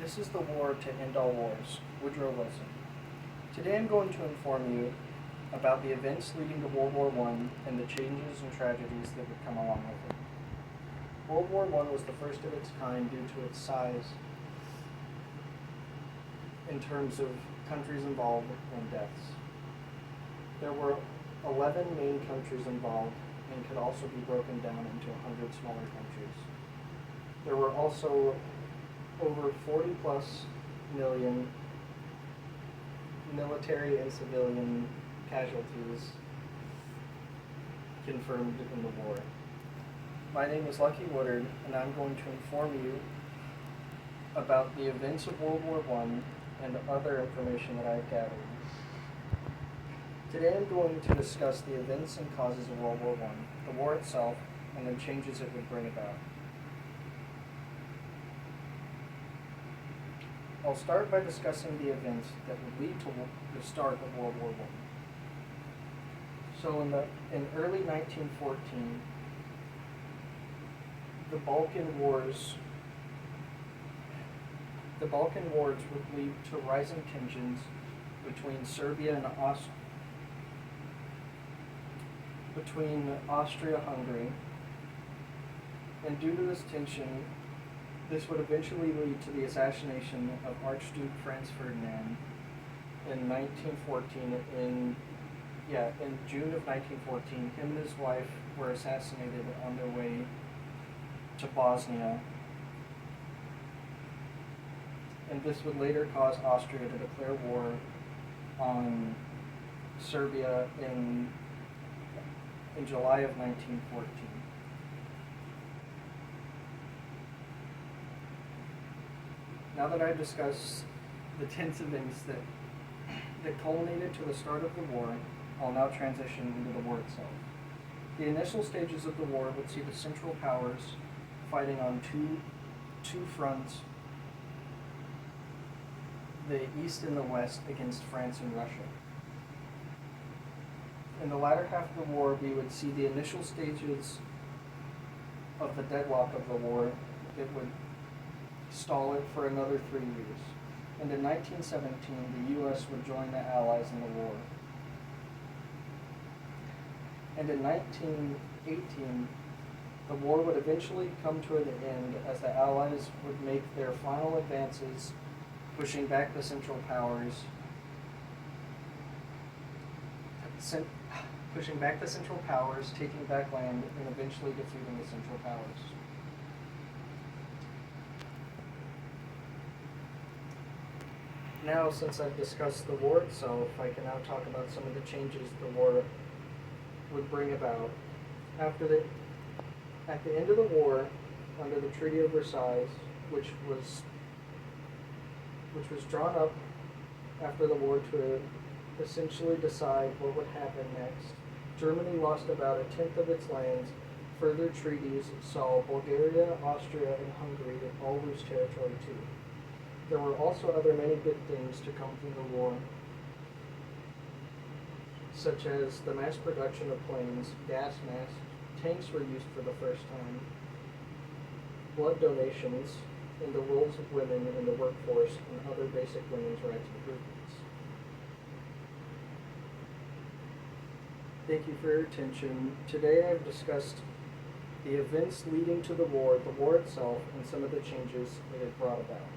This is the war to end all wars, Woodrow Wilson. Today I'm going to inform you about the events leading to World War I and the changes and tragedies that would come along with it. World War I was the first of its kind due to its size in terms of countries involved and deaths. There were 11 main countries involved and could also be broken down into 100 smaller countries. There were also over 40 plus million military and civilian casualties confirmed in the war. My name is Lucky Woodard, and I'm going to inform you about the events of World War I and other information that I've gathered. Today I'm going to discuss the events and causes of World War I, the war itself, and the changes it would bring about. I'll start by discussing the events that would lead to the start of World War I. So in early 1914, the Balkan Wars would lead to rising tensions between Serbia and Austria-Hungary, and due to this tension, this would eventually lead to the assassination of Archduke Franz Ferdinand in 1914. In June of 1914, him and his wife were assassinated on their way to Bosnia, and this would later cause Austria to declare war on Serbia in July of 1914. Now that I've discussed the tense events that culminated to the start of the war, I'll now transition into the war itself. The initial stages of the war would see the Central Powers fighting on two fronts, the East and the West, against France and Russia. In the latter half of the war, we would see the initial stages of the deadlock of the war that would stall it for another 3 years. And in 1917, the U.S. would join the Allies in the war. And in 1918, the war would eventually come to an end as the Allies would make their final advances, pushing back the Central Powers, taking back land, and eventually defeating the Central Powers. Now, since I've discussed the war itself, I can now talk about some of the changes the war would bring about. At the end of the war, under the Treaty of Versailles, which was drawn up after the war to essentially decide what would happen next, Germany lost about 1/10 of its lands. Further treaties saw Bulgaria, Austria, and Hungary all lose territory too. There were also other many good things to come from the war, such as the mass production of planes, gas masks, tanks were used for the first time, blood donations, and the roles of women in the workforce, and other basic women's rights improvements. Thank you for your attention. Today I've discussed the events leading to the war itself, and some of the changes it had brought about.